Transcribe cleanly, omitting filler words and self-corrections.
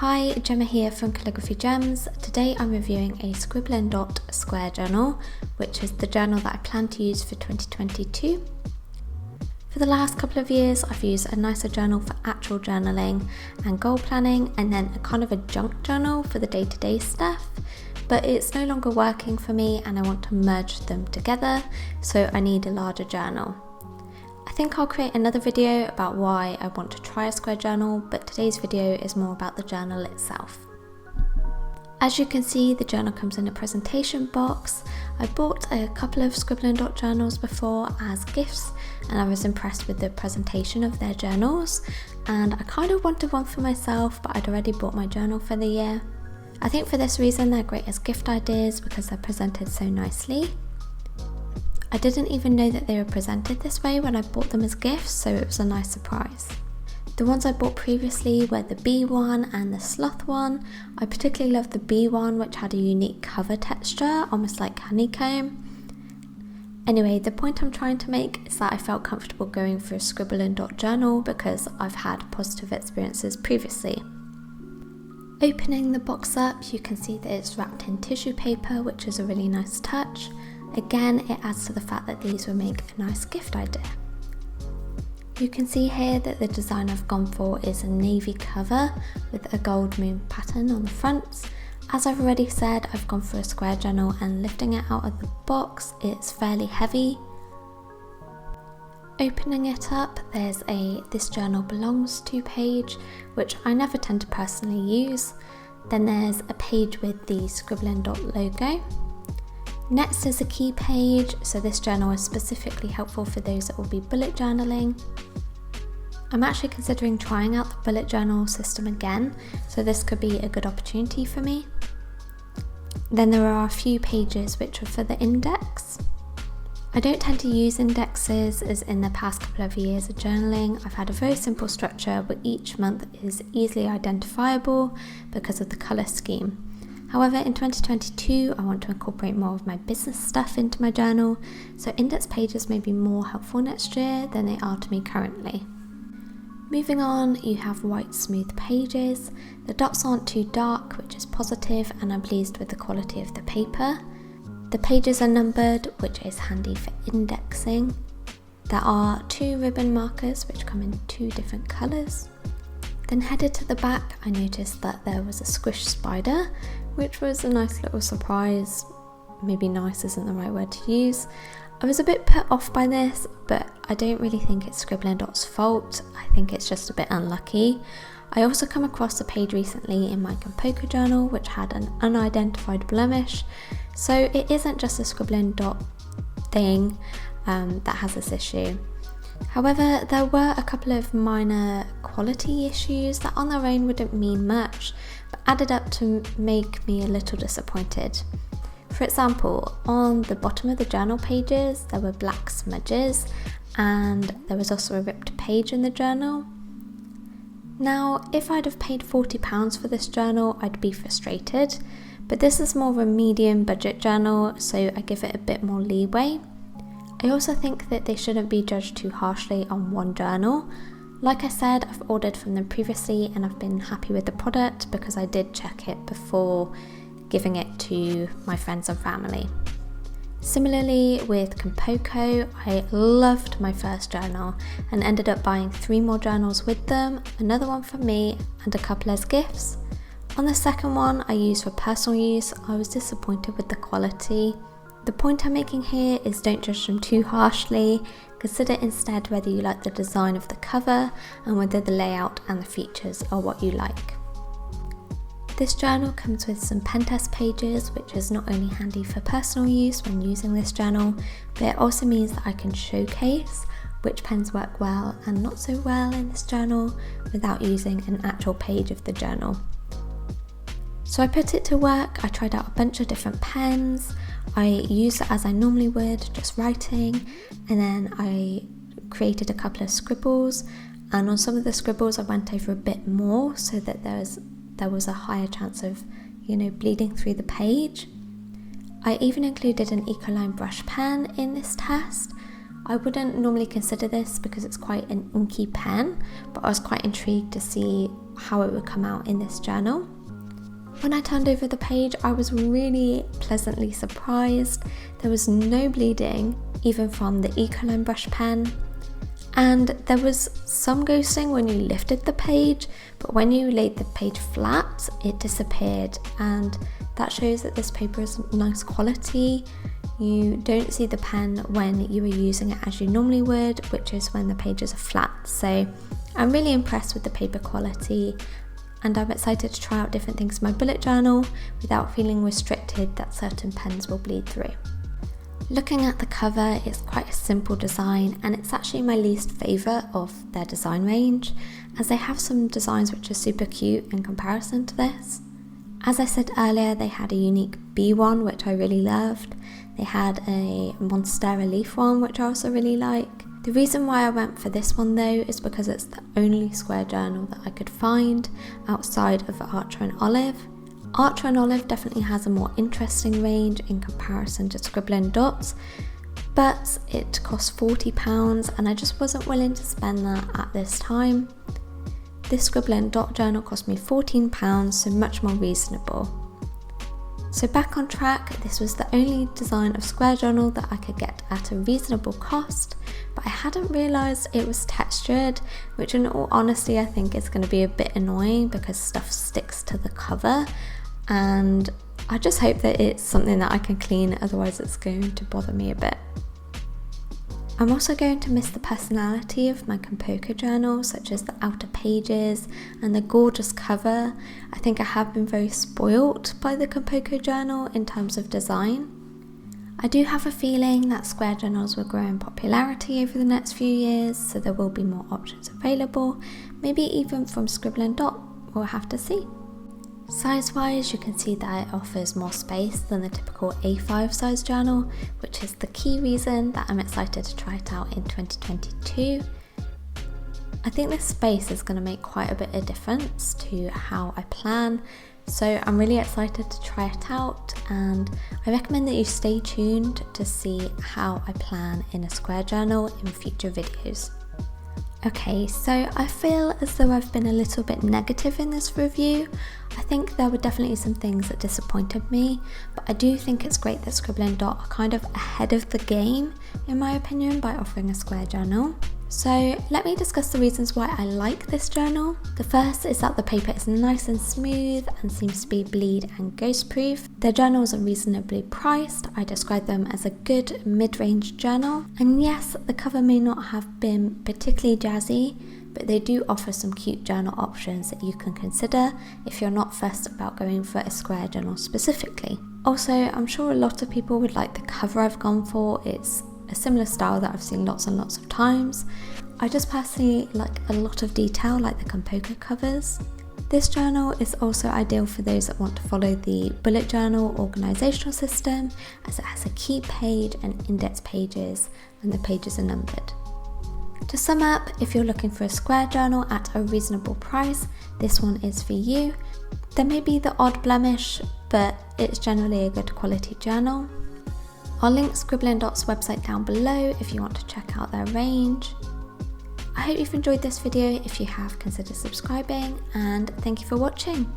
Hi, Gemma here from Calligraphy Gems. Today I'm reviewing a Scribble Dot Square journal, which is the journal that I plan to use for 2022. For the last couple of years, I've used a nicer journal for actual journaling and goal planning, and then a kind of a junk journal for the day-to-day stuff. But it's no longer working for me and I want to merge them together, so I need a larger journal. I think I'll create another video about why I want to try a square journal, but today's video is more about the journal itself. As you can see, the journal comes in a presentation box. I bought a couple of Scribble Dot journals before as gifts, and I was impressed with the presentation of their journals, and I kind of wanted one for myself, but I'd already bought my journal for the year. I think for this reason they're great as gift ideas because they're presented so nicely. I didn't even know that they were presented this way when I bought them as gifts, so it was a nice surprise. The ones I bought previously were the bee one and the sloth one. I particularly loved the bee one, which had a unique cover texture, almost like honeycomb. Anyway, the point I'm trying to make is that I felt comfortable going for a Scribble Dot journal because I've had positive experiences previously. Opening the box up, you can see that it's wrapped in tissue paper, which is a really nice touch. Again, it adds to the fact that these will make a nice gift idea. You can see here that the design I've gone for is a navy cover with a gold moon pattern on the front. As I've already said, I've gone for a square journal, and lifting it out of the box, it's fairly heavy. Opening it up, there's a "This Journal Belongs To" page, which I never tend to personally use. Then there's a page with the Scribble Dot logo. Next is a key page, so this journal is specifically helpful for those that will be bullet journaling. I'm actually considering trying out the bullet journal system again, so this could be a good opportunity for me. Then there are a few pages which are for the index. I don't tend to use indexes, as in the past couple of years of journaling I've had a very simple structure where each month is easily identifiable because of the colour scheme. However, in 2022 I want to incorporate more of my business stuff into my journal, so index pages may be more helpful next year than they are to me currently. Moving on, you have white smooth pages. The dots aren't too dark, which is positive, and I'm pleased with the quality of the paper. The pages are numbered, which is handy for indexing. There are 2 ribbon markers which come in 2 different colours. Then headed to the back, I noticed that there was a squish spider, which was a nice little surprise. Maybe nice isn't the right word to use. I was a bit put off by this, but I don't really think it's Scribble Dot's fault. I think it's just a bit unlucky. I also come across a page recently in my Compoker journal which had an unidentified blemish, so it isn't just a Scribble Dot thing that has this issue. However, there were a couple of minor quality issues that on their own wouldn't mean much, but added up to make me a little disappointed. For example, on the bottom of the journal pages there were black smudges, and there was also a ripped page in the journal. Now, if I'd have paid £40 for this journal, I'd be frustrated, but this is more of a medium budget journal, so I give it a bit more leeway. I also think that they shouldn't be judged too harshly on one journal. Like I said, I've ordered from them previously and I've been happy with the product because I did check it before giving it to my friends and family. Similarly with Compoker, I loved my first journal and ended up buying 3 more journals with them, another one for me and a couple as gifts. On the second one I used for personal use, I was disappointed with the quality. The point I'm making here is don't judge them too harshly. Consider instead whether you like the design of the cover and whether the layout and the features are what you like. This journal comes with some pen test pages, which is not only handy for personal use when using this journal, but it also means that I can showcase which pens work well and not so well in this journal without using an actual page of the journal. So I put it to work. I tried out a bunch of different pens. I used it as I normally would, just writing, and then I created a couple of scribbles, and on some of the scribbles I went over a bit more so that there was a higher chance of, bleeding through the page. I even included an Ecoline brush pen in this test. I wouldn't normally consider this because it's quite an inky pen, but I was quite intrigued to see how it would come out in this journal. When I turned over the page, I was really pleasantly surprised. There was no bleeding, even from the E-Cologne brush pen. And there was some ghosting when you lifted the page, but when you laid the page flat, it disappeared. And that shows that this paper is nice quality. You don't see the pen when you are using it as you normally would, which is when the pages are flat. So I'm really impressed with the paper quality, and I'm excited to try out different things in my bullet journal without feeling restricted that certain pens will bleed through. Looking at the cover, it's quite a simple design, and it's actually my least favourite of their design range, as they have some designs which are super cute in comparison to this. As I said earlier, they had a unique bee one, which I really loved. They had a Monstera leaf one, which I also really like. The reason why I went for this one though is because it's the only square journal that I could find outside of Archer and Olive. Archer and Olive definitely has a more interesting range in comparison to Scribble Dots, but it cost £40 and I just wasn't willing to spend that at this time. This Scribble Dot journal cost me £14, so much more reasonable. So back on track, this was the only design of square journal that I could get at a reasonable cost, but I hadn't realised it was textured, which in all honesty I think is going to be a bit annoying because stuff sticks to the cover, and I just hope that it's something that I can clean, otherwise it's going to bother me a bit. I'm also going to miss the personality of my Compoker journal, such as the outer pages and the gorgeous cover. I think I have been very spoilt by the Compoker journal in terms of design. I do have a feeling that square journals will grow in popularity over the next few years, so there will be more options available, maybe even from Scribble Dot, we'll have to see. Size-wise, you can see that it offers more space than the typical A5 size journal, which is the key reason that I'm excited to try it out in 2022. I think this space is going to make quite a bit of difference to how I plan, so I'm really excited to try it out, and I recommend that you stay tuned to see how I plan in a square journal in future videos. Okay, so I feel as though I've been a little bit negative in this review. I think there were definitely some things that disappointed me, but I do think it's great that Scribble Dot are kind of ahead of the game, in my opinion, by offering a square journal. So let me discuss the reasons why I like this journal. The first is that the paper is nice and smooth and seems to be bleed and ghost proof. Their journals are reasonably priced. I describe them as a good mid-range journal. And yes, the cover may not have been particularly jazzy, but they do offer some cute journal options that you can consider if you're not fussed about going for a square journal specifically. Also, I'm sure a lot of people would like the cover I've gone for. It's a similar style that I've seen lots and lots of times. I just personally like a lot of detail, like the Compoker covers. This journal is also ideal for those that want to follow the bullet journal organisational system, as it has a key page and index pages, and the pages are numbered. To sum up, if you're looking for a square journal at a reasonable price, this one is for you. There may be the odd blemish, but it's generally a good quality journal. I'll link Scribble Dot's website down below if you want to check out their range. I hope you've enjoyed this video. If you have, consider subscribing, and thank you for watching.